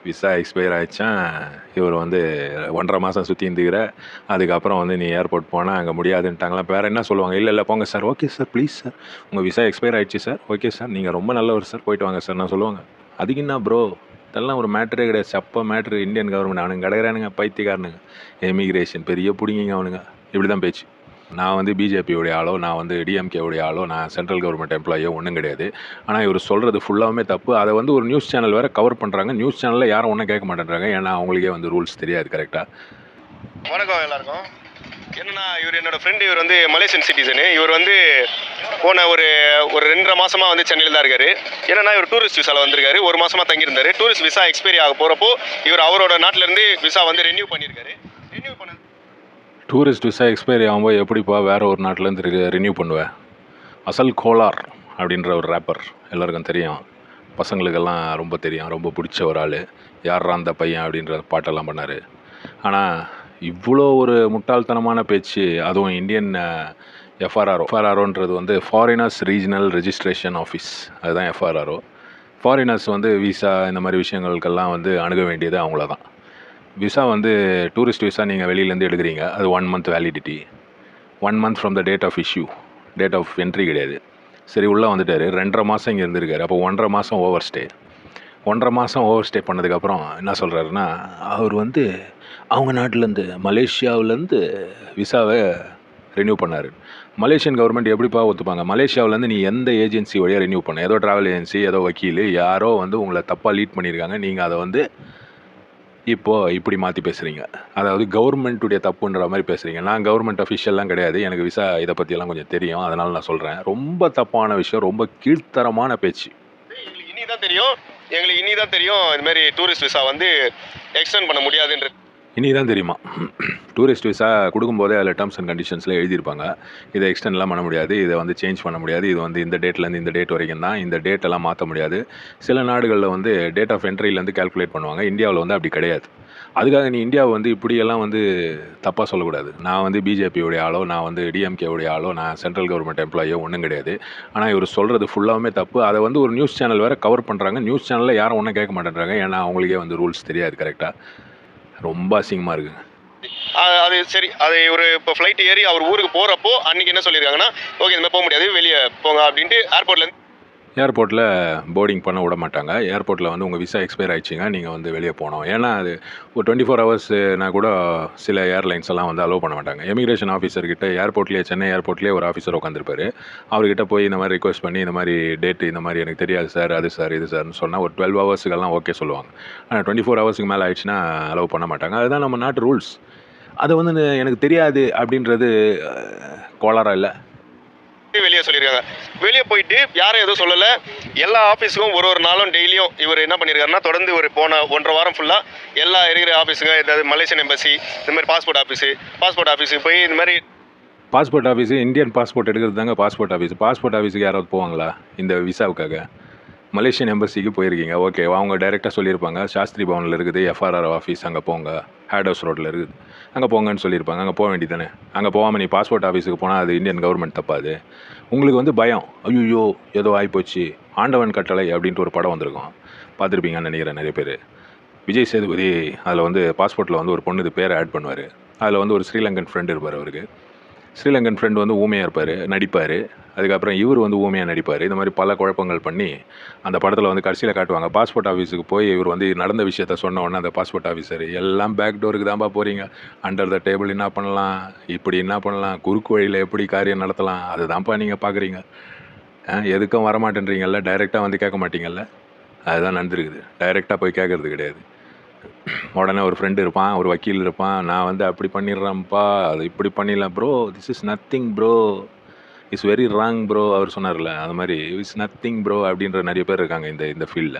Visa expire ஆகிடுச்சான். இவர் வந்து 1.5 மாதம் சுற்றி இருந்துக்கிற, அதுக்கப்புறம் வந்து நீ ஏர்போர்ட் போனால் அங்கே முடியாதுன்ட்டாங்களா. வேறு என்ன சொல்லுவாங்க, இல்லை இல்லை போங்க sir, okay sir please sir, உங்கள் விசா எக்ஸ்பயர் ஆகிடுச்சு சார், ஓகே சார் நீங்கள் ரொம்ப நல்லவர் சார், போயிட்டு வாங்க சார் நான் சொல்லுவாங்க. அதுக்கு என்ன ப்ரோ, இதெல்லாம் ஒரு மேட்ரே கிடையாது, சப்ப மேட்ரு. இந்தியன் கவர்மெண்ட் அவனுங்க கிடக்கிறானுங்க பைத்தியக்காரனுங்க, எமிக்ரேஷன் பெரிய பிடிங்கிங்க அவனுங்க. இப்படி தான் பேச்சு. நான் வந்து பிஜேபியோடைய ஆளோ, நான் வந்து டிஎம்கேவுடைய ஆளோ, நான் சென்ட்ரல் கவர்மெண்ட் எம்ப்ளாயோ ஒன்றும் கிடையாது. ஆனால் இவர் சொல்கிறது ஃபுல்லாகவுமே தப்பு. அதை வந்து ஒரு நியூஸ் சேனல் வேறு கவர் பண்ணுறாங்க. நியூஸ் சேனலில் யாரும் ஒன்றும் கேட்க மாட்டேன்றாங்க. ஏன்னா அவங்களுக்கே வந்து ரூல்ஸ் தெரியாது கரெக்டாக. வணக்கம் எல்லாருக்கும். என்னன்னா, இவர் என்னோட ஃப்ரெண்டு. இவர் வந்து மலேசியன் சிட்டிசனு. இவர் வந்து போன ஒரு 2.5 மாசமாக வந்து சென்னையில் தான் இருக்காரு. என்னன்னா, இவர் டூரிஸ்ட் விசாவில் வந்திருக்காரு. 1 மாசமாக தங்கியிருந்தாரு. டூரிஸ்ட் விசா எக்ஸ்பைரி ஆக போகிறப்போ இவர் அவரோட நாட்டிலேருந்து விசா வந்து ரெனியூ பண்ணியிருக்காரு. ரெனியூ பண்ண டூரிஸ்ட் விசா எக்ஸ்பைரி ஆகும்போது எப்படிப்பா வேறு ஒரு நாட்டிலேருந்து ரினியூ பண்ணுவேன்? அசல் கோலார் அப்படின்ற ஒரு ரேப்பர் எல்லாருக்கும் தெரியும், பசங்களுக்கெல்லாம் ரொம்ப தெரியும், ரொம்ப பிடிச்ச ஒரு ஆள். யார்ரா அந்த பையன் அப்படின்ற பாட்டெல்லாம் பண்ணார். ஆனால் இவ்வளோ ஒரு முட்டாள்தனமான பேச்சு, அதுவும் இந்தியன் எஃப்ஆர்ஆர்ஓன்றது வந்து ஃபாரினர்ஸ் ரீஜனல் ரெஜிஸ்ட்ரேஷன் ஆஃபீஸ், அதுதான் எஃப்ஆர்ஆர்ஓ. ஃபாரினர்ஸ் வந்து விசா இந்த மாதிரி விஷயங்களுக்கெல்லாம் வந்து அணுக வேண்டியது அவங்கள தான். விசா வந்து டூரிஸ்ட் விசா நீங்கள் வெளியிலேருந்து எடுக்கிறீங்க, அது 1 month validity, 1 month from the date of issue, date of entry கிடையாது. சரி, உள்ளே வந்துட்டார், 2.5 மாதம் இங்கே இருந்திருக்காரு. அப்போ 1.5 மாதம் ஓவர் ஸ்டே. 1.5 மாதம் ஓவர் ஸ்டே பண்ணதுக்கப்புறம் என்ன சொல்கிறாருன்னா, அவர் வந்து அவங்க நாட்டிலேருந்து மலேசியாவிலேருந்து விசாவை ரினியூ பண்ணார். மலேசியன் கவர்மெண்ட் எப்படிப்பா ஒத்துப்பாங்க? மலேசியாவிலேருந்து நீ எந்த ஏஜென்சி வழியாக ரினியூ பண்ண? ஏதோ ட்ராவல் ஏஜென்சி, ஏதோ வக்கீல், யாரோ வந்து உங்களை தப்பாக லீட் பண்ணியிருக்காங்க. நீங்கள் அதை வந்து இப்போது இப்படி மாற்றி பேசுகிறீங்க, அதாவது கவர்மெண்ட்டுடைய தப்புன்ற மாதிரி பேசுகிறீங்க. நான் கவர்மெண்ட் அஃபிஷியல்லாம் கிடையாது, எனக்கு விசா இதை பற்றியெல்லாம் கொஞ்சம் தெரியும், அதனால் நான் சொல்கிறேன். ரொம்ப தப்பான விஷயம், ரொம்ப கீழ்த்தரமான பேச்சு. எங்களுக்கு இனி தான் தெரியும் இது மாதிரி டூரிஸ்ட் விசா வந்து எக்ஸ்டெண்ட் பண்ண முடியாதுன்றது. இனி தான் தெரியுமா? டூரிஸ்ட் விசா கொடுக்கும்போதே அதில் டேர்ம்ஸ் அண்ட் கண்டிஷன்ஸில் எழுதியிருப்பாங்க, இதை எக்ஸ்டெண்ட்லாம் பண்ண முடியாது, இதை வந்து சேஞ்ச் பண்ண முடியாது, இது வந்து இந்த டேட்லேருந்து இந்த டேட் வரைக்கும் தான், இந்த டேட்டெல்லாம் மாற்ற முடியாது. சில நாடுகளில் வந்து டேட் ஆஃப் என்ட்ரிலேருந்து கேல்குலேட் பண்ணுவாங்க, இந்தியாவில் வந்து அப்படி கிடையாது. அதுக்காக நீ இந்தியாவை வந்து இப்படியெல்லாம் வந்து தப்பாக சொல்லக்கூடாது. நான் வந்து பிஜேபியோடைய ஆளோ, நான் வந்து டிஎம்கேவுடைய ஆளோ, நான் சென்ட்ரல் கவர்மெண்ட் எம்ப்ளாயோ ஒன்றும் கிடையாது. ஆனால் இவர் சொல்கிறது ஃபுல்லாகவுமே தப்பு. அதை வந்து ஒரு நியூஸ் சேனல் வேறு கவர் பண்ணுறாங்க. நியூஸ் சேனலில் யாரும் ஒன்றும் கேட்க மாட்டேன்றாங்க. ஏன்னா அவங்களுக்கே வந்து ரூல்ஸ் தெரியாது கரெக்டாக. ரொம்ப அசிங்கமாக இருக்குங்க. அது சரி, அது இவர் இப்போ ஃப்ளைட் ஏறி அவர் ஊருக்கு போகிறப்போ அன்றைக்கி என்ன சொல்லியிருக்காங்கன்னா, ஓகே இந்த மாதிரி போக முடியாது, வெளியே போங்க அப்படின்ட்டு ஏர்போர்ட்டில் போர்டிங் பண்ண விட மாட்டாங்க. ஏர்போர்ட்டில் வந்து உங்கள் விசா எக்ஸ்பயர் ஆகிடுச்சிங்க, நீங்கள் வந்து வெளியே போகணும். ஏன்னா அது ஒரு 24 ஹவர்ஸ்னா கூட சில ஏர்லைன்ஸ் எல்லாம் வந்து அலோவ் பண்ண மாட்டாங்க. எமிக்ரேஷன் ஆஃபீஸர்கிட்ட ஏர்போர்ட்லேயே, சென்னை ஏர்போர்ட்லேயே ஒரு ஆஃபீஸர் உட்காந்துருப்பார். அவர்கிட்ட போய் இந்த மாதிரி ரிக்வஸ்ட் பண்ணி, இந்த மாதிரி டேட்டு இந்த மாதிரி எனக்கு தெரியாது சார், அது சார் இது சார்னு சொன்னால் ஒரு 12 ஹவர்ஸுக்கெல்லாம் ஓகே சொல்லுவாங்க. ஆனால் 24 ஹவர்ஸுக்கு மேலே ஆயிடுச்சுன்னா அலோவ் பண்ண மாட்டாங்க. அதுதான் நம்ம நாட்டு ரூல்ஸ். அதை வந்து எனக்கு தெரியாது அப்படின்றது கோளாறாக இல்லை. வெளியே சொல்லியிருக்காங்க. வெளியே போயிட்டு யாரும் எதுவும் சொல்லலை. எல்லா ஆஃபீஸுக்கும் ஒரு நாளும் டெய்லியும் இவர் என்ன பண்ணியிருக்காருன்னா, தொடர்ந்து ஒரு போன 1.5 வாரம் ஃபுல்லாக எல்லா இருக்கிற ஆஃபீஸுங்க, ஏதாவது மலேசியன் எம்பசி, இந்த மாதிரி பாஸ்போர்ட் ஆஃபீஸுக்கு போய் இந்த மாதிரி பாஸ்போர்ட் ஆஃபீஸு, இந்தியன் பாஸ்போர்ட் எடுக்கிறது தாங்க பாஸ்போர்ட் ஆஃபீஸ். பாஸ்போர்ட் ஆஃபீஸுக்கு யாராவது போவாங்களா இந்த விசாவுக்காக? மலேசியன் எம்பசிக்கு போயிருக்கீங்க, ஓகே, அவங்க டைரெக்டாக சொல்லியிருப்பாங்க, சாஸ்திரி பவனில் இருக்குது எஃப்ஆர்ஆர் ஆஃபீஸ், அங்கே போங்க, ஹேட் ஹவுஸ் ரோட்டில் இருக்குது, அங்கே போங்கன்னு சொல்லியிருப்பாங்க. அங்கே போக வேண்டியது தானே. அங்கே போகாமல் நீ பாஸ்போர்ட் ஆஃபீஸுக்கு போனால் அது இந்தியன் கவர்மெண்ட் தப்பாது. உங்களுக்கு வந்து பயம், ஐயோ ஏதோ ஆகிப்போச்சு, ஆண்டவன் கட்டளை அப்படின்ட்டு ஒரு படம் வந்திருக்கும், பார்த்துருப்பீங்கன்னு நினைக்கிறேன் நிறைய பேர். விஜய் சேதுபதி அதில் வந்து பாஸ்போர்ட்டில் வந்து ஒரு பொண்ணு பேரை ஆட் பண்ணுவார். அதில் வந்து ஒரு ஸ்ரீலங்கன் ஃப்ரெண்டு இருப்பார். அவருக்கு ஸ்ரீலங்கன் ஃப்ரெண்டு வந்து ஊமையாக இருப்பார், நடிப்பார். அதுக்கப்புறம் இவர் வந்து ஊமையாக நடிப்பார். இந்த மாதிரி பல குழப்பங்கள் பண்ணி அந்த படத்தில் வந்து கடைசியில் காட்டுவாங்க. பாஸ்போர்ட் ஆஃபீஸுக்கு போய் இவர் வந்து நடந்த விஷயத்த சொன்ன உடனே அந்த பாஸ்போர்ட் ஆஃபீஸர், எல்லாம் பேக் டோருக்கு தான்ப்பா போகிறீங்க, அண்டர் த டேபிள் என்ன பண்ணலாம், இப்படி என்ன பண்ணலாம், குறுக்கு வழியில் எப்படி காரியம் நடத்தலாம், அது தான்ப்பா நீங்கள் பார்க்குறீங்க. எதுக்கும் வரமாட்டேன்றீங்கல்ல, டைரெக்டாக வந்து கேட்க மாட்டீங்கல்ல. அதுதான் நடந்துருக்குது. டைரெக்டாக போய் கேட்குறது கிடையாது. உடனே ஒரு ஃப்ரெண்டு இருப்பான், ஒரு வக்கீல் இருப்பான், நான் வந்து அப்படி பண்ணிடுறேன்ப்பா, அது இப்படி பண்ணிடலாம் bro, this is nothing bro, it's very wrong bro, அவர் சொன்னார்ல அது மாதிரி, இட்ஸ் நத்திங் ப்ரோ அப்படின்ற நிறைய பேர் இருக்காங்க இந்த ஃபீல்டில்.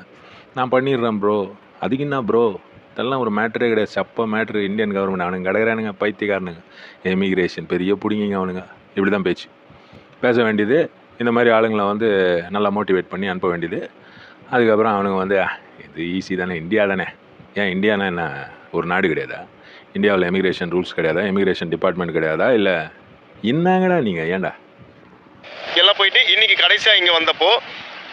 நான் பண்ணிடுறேன் ப்ரோ, அதுக்கு என்ன ப்ரோ, இதெல்லாம் ஒரு மேட்ரே கிடையாது, சப்ப மேட்ரு. இந்தியன் கவர்மெண்ட் அவனுங்க கிடக்கிறானுங்க பைத்தியக்காரனுங்க, எமிக்ரேஷன் பெரிய பிடிங்கிங்க அவனுங்க. இப்படி தான் பேச வேண்டியது. இந்த மாதிரி ஆளுங்களை வந்து நல்லா மோட்டிவேட் பண்ணி அனுப்ப வேண்டியது. அதுக்கப்புறம் அவனுங்க வந்து இது ஈஸி தானே, இந்தியா தானே. ஏன் இந்தியானா என்ன ஒரு நாடு கிடையாதா? இந்தியாவில் எமிக்ரேஷன் ரூல்ஸ் கிடையாதா? எமிக்ரேஷன் டிபார்ட்மெண்ட் கிடையாதா? இல்லை என்னங்கடா நீங்கள் ஏன்டா எல்லாம் போயிட்டு இன்றைக்கி கடைசியாக இங்கே வந்தப்போ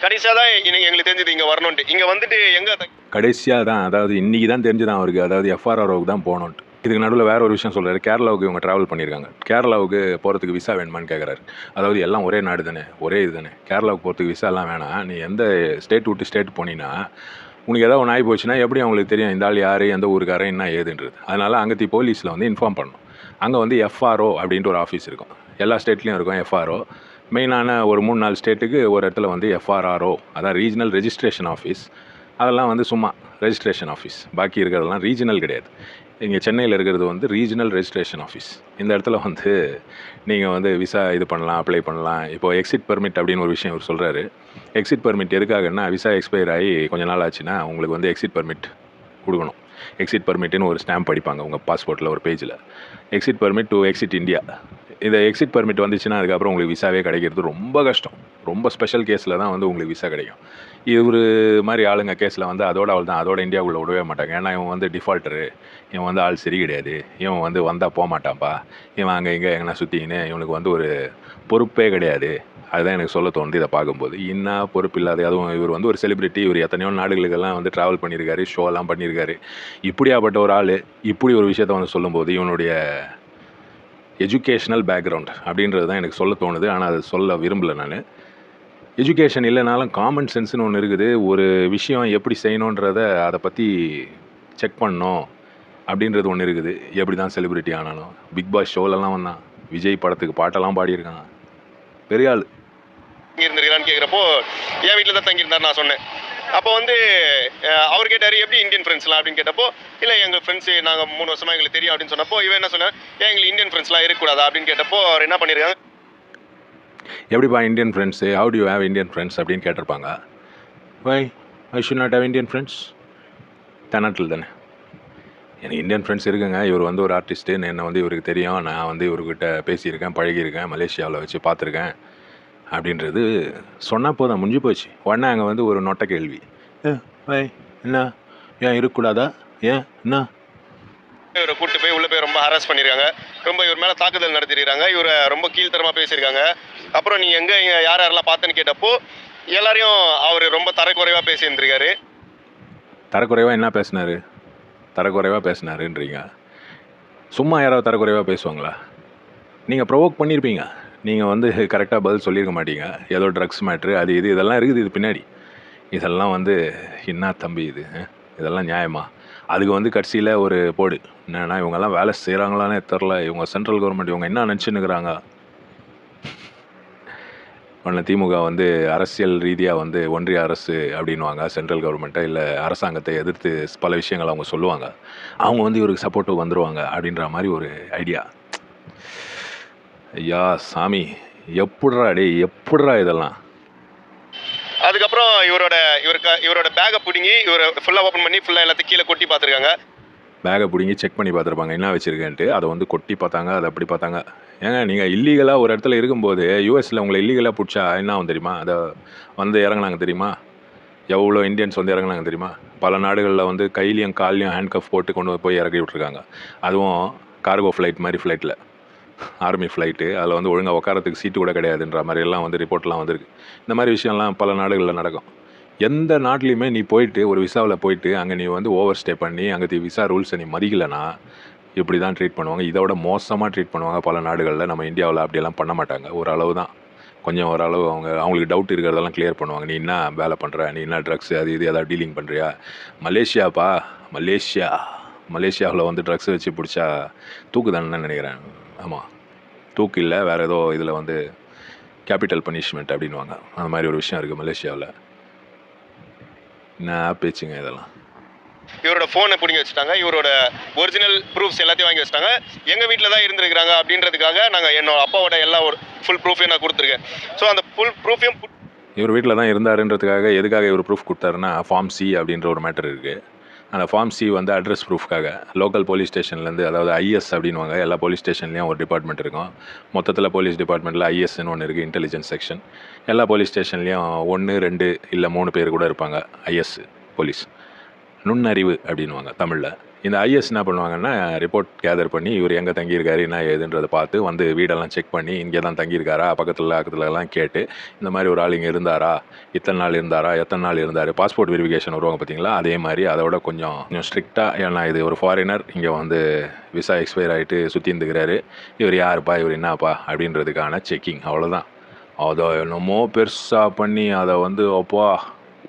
கடைசியாக தான் எங்களுக்கு தெரிஞ்சது இங்கே வரணுன்ட்டு. இங்கே வந்துட்டு எங்கே கடைசியாக தான், அதாவது இன்றைக்கி தான் தெரிஞ்சுதான் அவருக்கு, அதாவது எஃப்ஆர்ஆர்ஓவுக்கு தான் போகணுன்ட்டு. இதுக்கு நடுவில் வேற ஒரு விஷயம் சொல்கிறாரு. கேரளாவுக்கு இவங்க ட்ராவல் பண்ணியிருக்காங்க. கேரளாவுக்கு போகிறதுக்கு விசா வேணுமான்னு கேட்குறாரு. அதாவது எல்லாம் ஒரே நாடு தானே, ஒரே இது தானே, கேரளாவுக்கு போகிறதுக்கு விசாலாம் வேணாம். நீ எந்த ஸ்டேட் விட்டு ஸ்டேட் போனீங்கன்னா உனக்கு ஏதாவது ஒன்று ஆகி போச்சுன்னா எப்படி அவங்களுக்கு தெரியும் இந்த ஆள் யார், எந்த ஊருக்காரன், என்ன ஏதுன்றது. அதனால் அங்கத்தி போலீஸில் வந்து இன்ஃபார்ம் பண்ணணும். அங்கே வந்து எஃப்ஆர்ஓ அப்படின்ட்டு ஒரு ஆஃபீஸ் இருக்கும். எல்லா ஸ்டேட்லேயும் இருக்கும் எஃப்ஆர்ஓ. மெயினான ஒரு 3-4 ஸ்டேட்டுக்கு ஒரு இடத்துல வந்து எஃப்ஆர்ஆர்ஓ, அதான் ரீஜனல் ரெஜிஸ்ட்ரேஷன் ஆஃபீஸ். அதெல்லாம் வந்து சும்மா ரெஜிஸ்ட்ரேஷன் ஆஃபீஸ். பாக்கி இருக்கிறதெல்லாம் ரீஜனல் கிடையாது. இங்கே சென்னையில் இருக்கிறது வந்து ரீஜனல் ரெஜிஸ்ட்ரேஷன் ஆஃபீஸ். இந்த இடத்துல வந்து நீங்கள் வந்து விசா இது பண்ணலாம், அப்ளை பண்ணலாம். இப்போது எக்ஸிட் பெர்மிட் அப்படின்னு ஒரு விஷயம் இவர் சொல்கிறாரு. எக்ஸிட் பெர்மிட் எதுக்காகன்னா, விசா எக்ஸ்பயர் ஆகி கொஞ்ச நாள் ஆச்சுன்னா உங்களுக்கு வந்து எக்ஸிட் பெர்மிட் கொடுக்கணும். எக்ஸிட் பெர்மிட்னு ஒரு ஸ்டாம்ப் அடிப்பாங்க உங்கள் பாஸ்போர்ட்டில் ஒரு பேஜில். Exit permit to exit India. இந்த எக்ஸிட் பெர்மிட் வந்துச்சுன்னா அதுக்கப்புறம் உங்களுக்கு விசாவே கிடைக்கிறது ரொம்ப கஷ்டம். ரொம்ப ஸ்பெஷல் கேஸில் தான் வந்து உங்களுக்கு விசா கிடைக்கும். இவர் மாதிரி ஆளுங்க கேஸில் வந்து அதோட இந்தியாவுக்குள்ளே விடவே மாட்டாங்க. ஏன்னா இவன் வந்து டிஃபால்ட்டரு, இவன் வந்து ஆள் சரி கிடையாது, இவன் வந்து வந்தால் போக மாட்டான்ப்பா, இவன் அங்கே இங்கே எங்கன்னா சுற்றிக்கின்னு இவனுக்கு வந்து ஒரு பொறுப்பே கிடையாது. அதுதான் எனக்கு சொல்ல தோணுது இதை பார்க்கும்போது. இன்னும் பொறுப்பு இல்லாத, அதுவும் இவர் வந்து ஒரு செலிபிரிட்டி. இவர் எத்தனையோ நாடுகளுக்கெல்லாம் வந்து ட்ராவல் பண்ணியிருக்காரு, ஷோலாம் பண்ணியிருக்காரு. இப்படியாப்பட்ட ஒரு ஆள் இப்படி ஒரு விஷயத்த வந்து சொல்லும்போது இவனுடைய எஜுகேஷ்னல் பேக்ரவுண்ட் அப்படின்றது தான் எனக்கு சொல்ல தோணுது. ஆனால் அதை சொல்ல விரும்பலை நான். எஜுகேஷன் இல்லைனாலும் காமன் சென்ஸ்னு ஒன்று இருக்குது. ஒரு விஷயம் எப்படி செய்யணுன்றதை அதை பற்றி செக் பண்ணணும் அப்படின்றது ஒன்று இருக்குது. எப்படி தான் செலிபிரிட்டி ஆனாலும் பிக் பாஸ் ஷோலெல்லாம் வந்தான், விஜய் படத்துக்கு பாட்டெல்லாம் பாடியிருக்கான், பெரிய ஆள். இருந்திருக்கிறான்னு கேட்குறப்போ என் வீட்டில் தான் தங்கியிருந்தார் நான் சொன்னேன். அப்போ வந்து அவர் கேட்டார் எப்படி இந்தியன் ஃப்ரெண்ட்ஸ்லாம் அப்படின்னு கேட்டப்போ, இல்லை எங்கள் ஃப்ரெண்ட்ஸு நாங்கள் 3 வருஷமாக எங்களுக்கு தெரியும் அப்படின்னு சொன்னப்போ இவன் என்ன சொன்னார், ஏன் எங்களுக்கு இந்தியன் ஃப்ரெண்ட்ஸ்லாம் இருக்கக்கூடாதா அப்படின்னு கேட்டப்போ அவர் என்ன பண்ணியிருக்காங்க, எப்படிப்பா Indian friends, how do you have Indian friends அப்படின்னு கேட்டிருப்பாங்க. I should not have Indian friends. தென்னாட்டில் தானே எனக்கு இந்தியன் ஃப்ரெண்ட்ஸ் இருக்குங்க. இவர் வந்து ஒரு ஆர்டிஸ்ட்டு, என்னை வந்து இவருக்கு தெரியும், நான் வந்து இவர்கிட்ட பேசியிருக்கேன், பழகியிருக்கேன், மலேசியாவில் வச்சு பார்த்துருக்கேன் அப்படின்றது சொன்னால் போதும், முடிஞ்சு போச்சு. உடனே அங்கே வந்து ஒரு நொட்டை கேள்வி, என்ன ஏன் இருக்கக்கூடாதா, ஏன் என்ன. இவரை கூப்பிட்டு போய் உள்ளே போய் ரொம்ப ஹராஸ் பண்ணியிருக்காங்க, ரொம்ப இவர் மேலே தாக்குதல் நடத்திருக்காங்க, இவரை ரொம்ப கீழ்த்தரமாக பேசியிருக்காங்க. அப்புறம் நீ எங்கே யாரெல்லாம் பார்த்தேன்னு கேட்டப்போ எல்லாரையும் அவர் ரொம்ப தரக்குறைவாக பேசியிருந்திருக்காரு. தரக்குறைவாக என்ன பேசினார், தரக்குறைவாக பேசினாருன்றீங்க. சும்மா யாராவது தரக்குறைவாக பேசுவாங்களா? நீங்கள் ப்ரொவோக் பண்ணியிருப்பீங்க. நீங்கள் வந்து கரெக்டாக பதில் சொல்லியிருக்க மாட்டீங்க. ஏதோ ட்ரக்ஸ் மேட்ரு அது இது இதெல்லாம் இருக்குது இது பின்னாடி. இதெல்லாம் வந்து என்ன தம்பி இது, இதெல்லாம் நியாயமா? அதுக்கு வந்து கடைசியில் ஒரு போடு என்னன்னா, இவங்கெல்லாம் வேலை செய்கிறாங்களானே தெரில, இவங்க சென்ட்ரல் கவர்மெண்ட் இவங்க என்ன நினச்சின்னுக்குறாங்க. ஒன்று திமுக வந்து அரசியல் ரீதியாக வந்து ஒன்றிய அரசு அப்படின்வாங்க சென்ட்ரல் கவர்மெண்ட்டை, இல்லை அரசாங்கத்தை எதிர்த்து பல விஷயங்கள் அவங்க சொல்லுவாங்க. அவங்க வந்து இவருக்கு சப்போர்ட்டுக்கு வந்துடுவாங்க அப்படின்ற மாதிரி ஒரு ஐடியா. ஐயா சாமி, எப்படிரா இதெல்லாம். அதுக்கப்புறம் இவரோட பேக்கை பிடுங்கி இவரை ஃபுல்லாக ஓப்பன் பண்ணி ஃபுல்லாக எல்லாத்தையும் கீழே கொட்டி பார்த்துருக்காங்க. பேக்கை பிடிங்கி செக் பண்ணி பார்த்துருப்பாங்க என்ன வச்சுருக்கேன்ட்டு. அதை வந்து கொட்டி பார்த்தாங்க, அதை அப்படி பார்த்தாங்க. ஏங்க நீங்கள் இல்லீகலாக ஒரு இடத்துல இருக்கும்போது யூஎஸில் உங்களை இல்லீகலாக பிடிச்சா என்ன ஆகும் தெரியுமா? அதை வந்து இறங்குனாங்க தெரியுமா? எவ்வளோ இந்தியன்ஸ் வந்து இறங்குனாங்க தெரியுமா? பல நாடுகளில் வந்து கையிலையும் கால்லையும் ஹேண்ட் கஃப் போட்டு கொண்டு போய் இறக்கி விட்ருக்காங்க. அதுவும் கார்கோ ஃப்ளைட் மாதிரி ஃப்ளைட்டில், ஆர்மி ஃப்ளைட்டு, அதில் வந்து ஒழுங்காக உட்காரத்துக்கு சீட்டு கூட கிடையாதுன்ற மாதிரியெல்லாம் வந்து ரிப்போர்ட்லாம் வந்திருக்கு. இந்த மாதிரி விஷயம்லாம் பல நாடுகளில் நடக்கும். எந்த நாட்டிலையுமே நீ போயிட்டு ஒரு விசாவில் போயிட்டு அங்கே நீ வந்து ஓவர் ஸ்டே பண்ணி அங்கே விசா ரூல்ஸை நீ மதிக்கலைன்னா இப்படி தான் ட்ரீட் பண்ணுவாங்க. இதோட மோசமாக ட்ரீட் பண்ணுவாங்க பல நாடுகளில். நம்ம இந்தியாவில் அப்படியெல்லாம் பண்ண மாட்டாங்க. ஓரளவு தான், கொஞ்சம் ஓரளவு அவங்களுக்கு டவுட் இருக்கிறதெல்லாம் கிளியர் பண்ணுவாங்க. நீ என்ன வேலை பண்ணுற, நீ என்ன ட்ரக்ஸ் அது இது ஏதாவது டீலிங் பண்ணுறியா? மலேசியாவில் வந்து ட்ரக்ஸ் வச்சு பிடிச்சா தூக்கு தானே நினைக்கிறேன். ஆமாம், தூக்கு இல்லை, வேறு ஏதோ இதில் வந்து கேபிட்டல் பனிஷ்மெண்ட் அப்படின்வாங்க. அந்த மாதிரி ஒரு விஷயம் இருக்குது மலேசியாவில். என்ன பேச்சுங்க இதெல்லாம். இவரோட ஃபோனை பிடிங்கி வச்சுட்டாங்க, இவரோட ஒரிஜினல் ப்ரூஃப்ஸ் எல்லாத்தையும் வாங்கி வச்சுட்டாங்க. எங்கள் வீட்டில் தான் இருந்திருக்கிறாங்க அப்படின்றதுக்காக நாங்கள் என்னோட அப்பாவோட எல்லா ஒரு ஃபுல் ப்ரூஃபையும் நான் கொடுத்துருக்கேன். ஸோ அந்த ஃபுல் ப்ரூஃபையும் இவர் வீட்டில் தான் இருந்தாருன்றதுக்காக எதுக்காக இவர் ப்ரூஃப் கொடுத்தாருன்னா, ஃபார்ம் சி அப்படின்ற ஒரு மேட்டர் இருக்குது. அந்த ஃபார்ம் சி வந்து அட்ரஸ் ப்ரூஃப்காக லோக்கல் போலீஸ் ஸ்டேஷன்லேருந்து, அதாவது ஐஎஸ் அப்படின்வாங்க, எல்லா போலீஸ் ஸ்டேஷன்லேயும் ஒரு டிபார்ட்மெண்ட் இருக்கும். மொத்தத்தில் போலீஸ் டிபார்ட்மெண்ட்டில் ஐஎஸ்ன்னு ஒன்று இருக்குது, இன்டெலிஜென்ஸ் செக்ஷன். எல்லா போலீஸ் ஸ்டேஷன்லேயும் 1, 2 இல்லை 3 பேர் கூட இருப்பாங்க ஐஎஸ் போலீஸ். நுண்ணறிவு அப்படின்வாங்க தமிழில். இந்த ஐஎஸ் என்ன பண்ணுவாங்கன்னா, ரிப்போர்ட் கேதர் பண்ணி இவர் எங்கே தங்கியிருக்காரு என்ன ஏதுன்றதை பார்த்து வந்து வீடெல்லாம் செக் பண்ணி இங்கே தான் தங்கியிருக்காரா பக்கத்துலலாம் கேட்டு இந்த மாதிரி ஒரு ஆள் இங்கே இருந்தாரா, இத்தனை நாள் இருந்தாரா, எத்தனை நாள் இருந்தார், பாஸ்போர்ட் வெரிஃபிகேஷன் வருவாங்க பார்த்தீங்களா, அதே மாதிரி அதோட கொஞ்சம் ஸ்ட்ரிக்டாக. ஏன்னா இது ஒரு ஃபாரினர் இங்கே வந்து விசா எக்ஸ்பயர் ஆகிட்டு சுற்றி இருந்துக்கிறாரு, இவர் யாருப்பா இவர் என்னப்பா அப்படின்றதுக்கான செக்கிங், அவ்வளோதான். அதை என்னமோ பெருசாக பண்ணி அதை வந்து அப்பா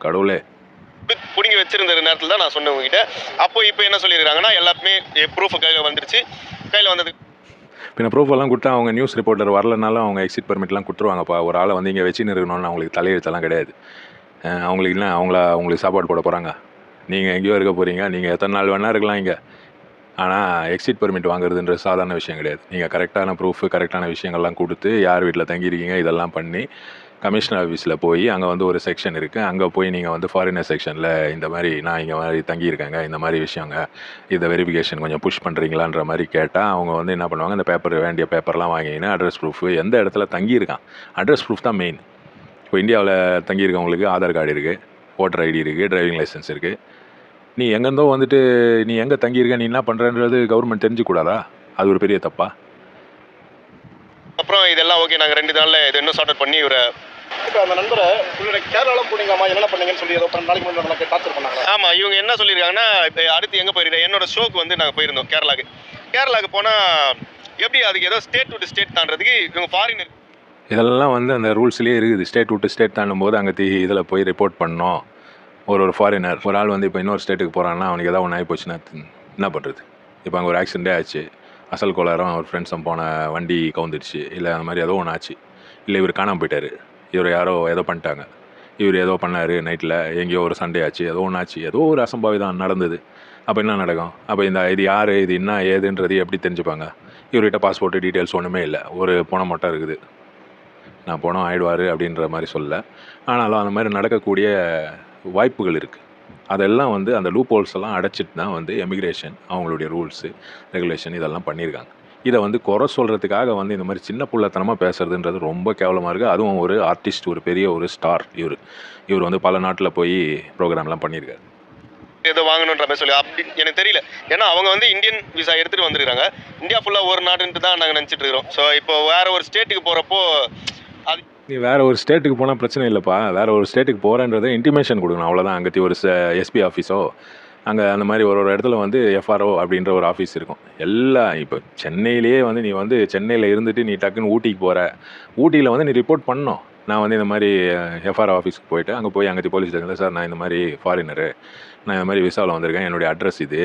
கடவுளே பிடிங்கி வச்சிருந்த நேரத்தில் தான் நான் சொன்னேன் உங்ககிட்ட. அப்போ இப்போ என்ன சொல்லியிருக்காங்கன்னா எல்லாருமே ப்ரூஃப் கையில் வந்துருச்சு. கையில் வந்தது பின்ன ப்ரூஃப் எல்லாம் கொடுத்தா அவங்க நியூஸ் ரிப்போர்ட்டர் வரலனாலும் அவங்க எக்ஸிட் பர்மிட்லாம் கொடுத்துருவாங்கப்பா. ஒரு ஆளை வந்து இங்கே வச்சுன்னு இருக்கணும்னு அவங்களுக்கு தலையெழுத்தெல்லாம் கிடையாது. அவங்களுக்கு இல்லை அவங்களுக்கு சாப்பாடு போட போகிறாங்க. நீங்கள் எங்கேயோ இருக்க போகிறீங்க, நீங்கள் எத்தனை நாள் வேணால் இருக்கலாம் இங்கே. ஆனால் எக்ஸிட் பர்மிட் வாங்குறதுன்றது சாதாரண விஷயம் கிடையாது. நீங்கள் கரெக்டான ப்ரூஃபு கரெக்டான விஷயங்கள்லாம் கொடுத்து யார் வீட்டில் தங்கியிருக்கீங்க இதெல்லாம் பண்ணி கமிஷனர் ஆஃபீஸில் போய் அங்கே வந்து ஒரு செக்ஷன் இருக்குது, அங்கே போய் நீங்கள் வந்து ஃபாரினர் செக்ஷனில் இந்த மாதிரி நான் இங்கே மாதிரி தங்கியிருக்கேங்க, இந்த மாதிரி விஷயங்க, இதை வெரிஃபிகேஷன் கொஞ்சம் புஷ் பண்ணுறீங்களான்ற மாதிரி கேட்டால் அவங்க வந்து என்ன பண்ணுவாங்க, இந்த பேப்பர் வேண்டிய பேப்பர்லாம் வாங்கிங்கன்னா அட்ரஸ் ப்ரூஃபு எந்த இடத்துல தங்கியிருக்கான் அட்ரஸ் ப்ரூஃப் தான் மெயின். இப்போ இந்தியாவில் தங்கியிருக்கவங்களுக்கு ஆதார் கார்டு இருக்குது, ஓட்டர் ஐடி இருக்குது, டிரைவிங் லைசன்ஸ் இருக்குது. நீ எங்கேருந்தோ வந்துட்டு நீ எங்கே தங்கியிருக்க நீ என்ன பண்ணுறன்றது கவர்மெண்ட் தெரிஞ்சுக்கூடாதா? அது ஒரு பெரிய தப்பா? அப்புறம் இதெல்லாம் ஓகே, நாங்கள் 2 நாளில் இது இன்னும் சார்ட் அவுட் பண்ணி இவரை இப்போ அந்த நண்பரை உங்களோட கேரளாவில் போனீங்களாமா, என்ன பண்ணீங்கன்னு சொல்லி ஏதோ 2 நாளைக்கு முன்னாடி நமக்கு டார்ச்சர் பண்ணாங்க. ஆமாம், இவங்க என்ன சொல்லியிருக்காங்கன்னா இப்போ அடுத்து எங்கே போயிருக்கேன், என்னோட ஷோக்கு வந்து நாங்கள் போயிருந்தோம் கேரளாவுக்கு போனால் எப்படி அதுக்கு ஏதோ ஸ்டேட் டு ஸ்டேட் தாண்டதுக்கு இவங்க ஃபாரினர் இதெல்லாம் வந்து அந்த ரூல்ஸ்லேயே இருக்குது. ஸ்டேட் விட்டு ஸ்டேட் தாண்டும் போது அங்கே இதில் போய் ரிப்போர்ட் பண்ணோம். ஒரு ஃபாரினர் ஒரு ஆள் வந்து இப்போ இன்னொரு ஸ்டேட்டுக்கு போகிறான்னா அவனுக்கு ஏதாவது ஒன்று ஆகி போச்சுன்னா என்ன பண்ணுறது? இப்போ அங்கே ஒரு ஆக்சிடென்ட்டே ஆச்சு, அசல் கோளாரம் ஒரு ஃப்ரெண்ட்ஸும் போன வண்டி கவுந்துடுச்சு, இல்லை அந்த மாதிரி ஏதோ ஒன்று ஆச்சு, இல்லை இவர் காணாமல் போயிட்டார், இவர் யாரோ ஏதோ பண்ணிட்டாங்க, இவர் ஏதோ பண்ணார், நைட்டில் எங்கேயோ ஒரு சண்டே ஆச்சு, ஏதோ ஒன்று ஆச்சு, ஏதோ ஒரு அசம்பாவிதம் நடந்தது. அப்போ என்ன நடக்கும்? அப்போ இது யார், இது என்ன ஏதுன்றது எப்படி தெரிஞ்சுப்பாங்க? இவர்கிட்ட பாஸ்போர்ட்டு டீட்டெயில்ஸ் ஒன்றுமே இல்லை, ஒரு பணம் மட்டும் இருக்குது, நான் பணம் ஆயிடுவார் அப்படின்ற மாதிரி சொல்ல. ஆனாலும் அந்த மாதிரி நடக்கக்கூடிய வாய்ப்புகள் இருக்குது. அதெல்லாம் வந்து அந்த லூப் ஹோல்ஸ் எல்லாம் அடைச்சிட்டு தான் வந்து எமிக்ரேஷன் அவங்களுடைய ரூல்ஸு ரெகுலேஷன் இதெல்லாம் பண்ணியிருக்காங்க. இதை வந்து குறை சொல்கிறதுக்காக வந்து இந்த மாதிரி சின்ன புள்ளத்தனமாக பேசுறதுன்றது ரொம்ப கேவலமாக இருக்குது. அதுவும் ஒரு ஆர்டிஸ்ட், ஒரு பெரிய ஒரு ஸ்டார் இவர் வந்து பல நாட்டில் போய் ப்ரோக்ராம்லாம் பண்ணியிருக்காரு. ஏதோ வாங்கணுன்ற மாதிரி சொல்லி அப்படி எனக்கு தெரியல. ஏன்னா அவங்க வந்து இந்தியன் விசா எடுத்துகிட்டு வந்துருக்காங்க. இந்தியா ஃபுல்லாக ஒரு நாடுன்ட்டு தான் நாங்கள் நினச்சிட்டு இருக்கிறோம். ஸோ இப்போ வேறு ஒரு ஸ்டேட்டுக்கு போகிறப்போ அது நீ வேறு ஒரு ஸ்டேட்டுக்கு போனால் பிரச்சனை இல்லைப்பா, வேறு ஒரு ஸ்டேட்டுக்கு போகிறன்றதை இன்டிமேஷன் கொடுக்கணும், அவ்வளோதான். அங்கே ஒரு எஸ்பி ஆஃபீஸோ அங்கே அந்த மாதிரி ஒரு இடத்துல வந்து எஃப்ஆர்ஓ அப்படின்ற ஒரு ஆஃபீஸ் இருக்கும். எல்லாம் இப்போ சென்னையிலேயே வந்து நீ வந்து சென்னையில் இருந்துட்டு நீ டக்குன்னு ஊட்டிக்கு போகிற, ஊட்டியில் வந்து நீ ரிப்போர்ட் பண்ணணும். நான் வந்து இந்த மாதிரி எஃப்ஆர்ஓ ஆஃபீஸ்க்கு போயிட்டு அங்கே போய் அங்கே போலீஸ் ஸ்டேஷனில் சார் நான் இந்த மாதிரி ஃபாரினரு, நான் இந்த மாதிரி விசாவில் வந்திருக்கேன், என்னுடைய அட்ரஸ் இது,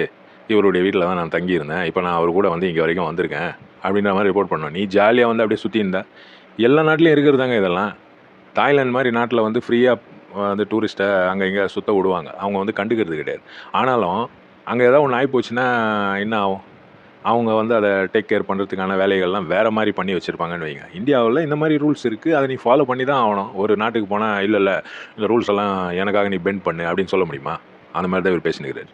இவருடைய வீட்டில் தான் நான் தங்கியிருந்தேன், இப்போ நான் அவர் கூட வந்து இங்கே வரைக்கும் வந்திருக்கேன் அப்படின்ற மாதிரி ரிப்போர்ட் பண்ணணும். நீ ஜாலியாக வந்து அப்படியே சுற்றி இருந்தா எல்லா நாட்டிலையும் இருக்கிறதாங்க இதெல்லாம். தாய்லாந்து மாதிரி நாட்டில் வந்து ஃப்ரீயாக வந்து டூரிஸ்ட்டை அங்கே இங்கே சுற்ற விடுவாங்க, அவங்க வந்து கண்டுக்கிறது கிடையாது. ஆனாலும் அங்கே ஏதாவது ஒன்று ஆகி போச்சுன்னா என்ன ஆகும்? அவங்க வந்து அதை டேக் கேர் பண்ணுறதுக்கான வேலைகள்லாம் வேறு மாதிரி பண்ணி வச்சுருப்பாங்கன்னு வைங்க. இந்தியாவில் இந்த மாதிரி ரூல்ஸ் இருக்குது, அதை நீ ஃபாலோ பண்ணி தான் ஆகணும். ஒரு நாட்டுக்கு போனால் இல்லை இந்த ரூல்ஸ் எல்லாம் எனக்காக நீ பெண்ட் பண்ணு அப்படின்னு சொல்ல முடியுமா? அந்த மாதிரி தான் இவர் பேசினுக்கிறார்.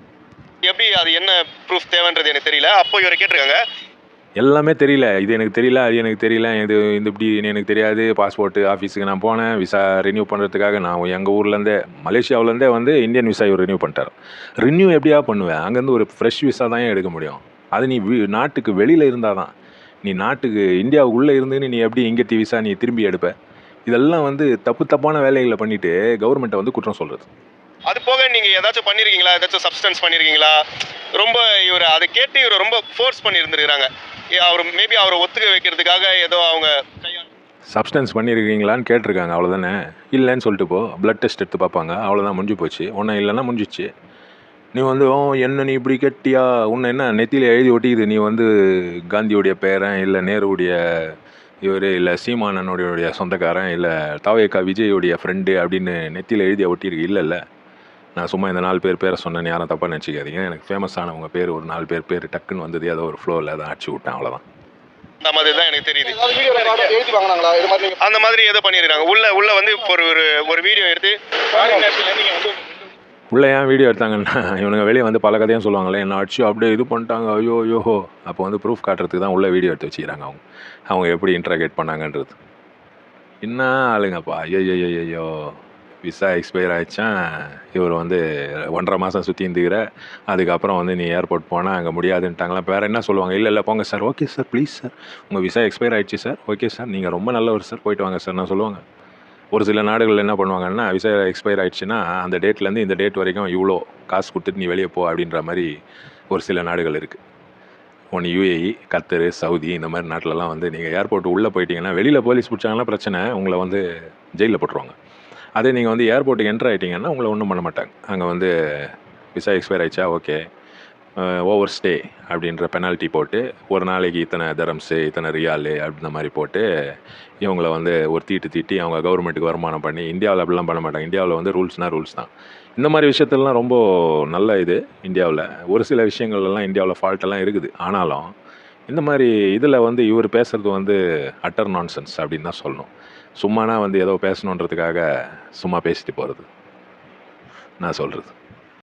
எப்படி அது என்ன ப்ரூஃப் தேவைன்றது எனக்கு தெரியல. அப்போ இவரை கேட்டிருக்காங்க, எல்லாமே தெரியல, இது எனக்கு தெரியல, அது எனக்கு தெரியல, இது இந்த இப்படி எனக்கு தெரியாது. பாஸ்போர்ட்டு ஆஃபீஸுக்கு நான் போனேன் விசா ரினியூ பண்ணுறதுக்காக. நான் எங்கள் ஊர்லேருந்தே மலேசியாவிலேருந்தே வந்து இந்தியன் விசா இவர் ரினியூ பண்ணிட்டார். ரினியூ எப்படியா பண்ணுவேன்? அங்கேருந்து ஒரு ஃப்ரெஷ் விசா தான் எடுக்க முடியும். அது நீ நாட்டுக்கு வெளியில் இருந்தால் தான். நீ நாட்டுக்கு இந்தியாவுக்குள்ளே இருந்துன்னு நீ எப்படி இங்கே விசா நீ திரும்பி எடுப்ப? இதெல்லாம் வந்து தப்பான வேலைகளை பண்ணிவிட்டு கவர்மெண்ட்டை வந்து குற்றம் சொல்கிறது. அது போக நீங்கள் ஏதாச்சும் பண்ணியிருக்கீங்களா, ஏதாச்சும் சப்ஸ்டன்ஸ் பண்ணியிருக்கீங்களா? ரொம்ப இவர் அதை கேட்டு இவர் ரொம்ப ஃபோர்ஸ் பண்ணியிருந்துருக்காங்க. அவர் மேபி அவரை ஒத்துக்க வைக்கிறதுக்காக ஏதோ அவங்க சப்ஸ்டன்ஸ் பண்ணியிருக்கீங்களான்னு கேட்டிருக்காங்க, அவ்வளோதானே. இல்லைன்னு சொல்லிட்டு போ, ப்ளட் டெஸ்ட் எடுத்து பார்ப்பாங்க, அவ்வளோதான், முடிஞ்சு போச்சு. ஒன்றும் இல்லைன்னா முடிஞ்சிச்சு. நீ வந்து என்ன நீ இப்படி கெட்டியா, உன்னை என்ன நெத்தியில் எழுதி ஒட்டிக்குது, நீ வந்து காந்தியோடைய பேரன், இல்லை நேருடைய இவர், இல்லை சீமானனுடைய சொந்தக்காரன், இல்லை தாவேக்கா விஜயோடைய ஃப்ரெண்டு அப்படின்னு நெத்தியில் எழுதி ஒட்டியிருக்கு. இல்லை நான் சும்மா இந்த 4 பேரை சொன்னேன்னு யாரும் தப்பாக நினச்சிக்காதீங்க. எனக்கு ஃபேமஸானவங்க பேர் ஒரு 4 பேர் டக்குன்னு வந்தது, ஏதோ ஒரு ஃப்ளோவில் தான் அடிச்சு விட்டேன், அவ்வளோதான். அந்த மாதிரி தான் எனக்கு தெரியுது. எழுதி வாங்கினாங்களா இது மாதிரி? அந்த மாதிரி ஏதோ பண்ணியிருக்காங்க. உள்ள வந்து ஒரு வீடியோ எடுத்து உள்ளே ஏன் வீடியோ எடுத்தாங்கன்னா, இவனுங்க வெளியே வந்து பல கதையும் சொல்லுவாங்களே, என்ன அடிச்சு அப்படியே இது பண்ணிட்டாங்க, ஐயோஹோ. அப்போ வந்து ப்ரூஃப் காட்டுறதுக்கு தான் உள்ளே வீடியோ எடுத்து வச்சுக்கிறாங்க அவங்க எப்படி இன்ட்ராகேட் பண்ணாங்கன்றது. என்ன ஆளுங்கப்பா, ஐயோ. விசா எக்ஸ்பயர் ஆயிடுச்சா இவர் வந்து 1.5 மாதம் சுற்றி இருந்துக்கிற, அதுக்கப்புறம் வந்து நீ ஏர்போர்ட் போனால் அங்கே முடியாதுன்ட்டாங்களா. இப்போ வேறு என்ன சொல்லுவாங்க, இல்லை இல்லை போங்க sir, okay sir please sir, உங்கள் விசா எக்ஸ்பயர் ஆயிடுச்சு சார், ஓகே சார் நீங்கள் ரொம்ப நல்லவர் சார், போயிட்டு வாங்க சார் நான் சொல்லுவாங்க. ஒரு சில நாடுகள் என்ன பண்ணுவாங்கன்னா, விசா எக்ஸ்பயர் ஆயிடுச்சுன்னா அந்த டேட்லேருந்து இந்த டேட் வரைக்கும் இவ்வளோ காசு கொடுத்துட்டு நீ வெளியே போ அப்படின்ற மாதிரி ஒரு சில நாடுகள் இருக்குது. ஒன்று யூஏஇ, கத்தர், சவுதி இந்த மாதிரி நாட்டிலலாம் வந்து நீங்கள் ஏர்போர்ட் உள்ளே போயிட்டீங்கன்னா வெளியில் போலீஸ் பிடிச்சாங்கன்னா பிரச்சனை, உங்களை வந்து ஜெயிலில் போட்டுருவாங்க. அதே நீங்கள் வந்து ஏர்போர்ட்டுக்கு என்ட்ரு ஆகிட்டீங்கன்னா உங்களை ஒன்றும் பண்ண மாட்டாங்க. அங்கே வந்து விசா எக்ஸ்பயர் ஆயிடுச்சா ஓகே, ஓவர் ஸ்டே அப்படின்ற பெனால்ட்டி போட்டு ஒரு நாளைக்கு இத்தனை தரம்ஸு இத்தனை ரியாலு அப்படின்ற மாதிரி போட்டு இவங்கள வந்து ஒரு தீட்டி அவங்க கவர்மெண்ட்டுக்கு வருமானம் பண்ணி. இந்தியாவில் அப்படிலாம் பண்ண மாட்டாங்க. இந்தியாவில் வந்து ரூல்ஸ்னால் ரூல்ஸ் தான். இந்த மாதிரி விஷயத்துலலாம் ரொம்ப நல்ல இது இந்தியாவில். ஒரு சில விஷயங்கள்லாம் இந்தியாவில் ஃபால்ட்டெல்லாம் இருக்குது. ஆனாலும் இந்த மாதிரி இதில் வந்து இவர் பேசுகிறது வந்து அட்டர் நான்சென்ஸ் அப்படின்னு தான் சொல்லணும். சும்மானா வந்து ஏதோ பேசணுன்றதுக்காக சும்மா பேசிட்டு போகிறது நான் சொல்கிறது.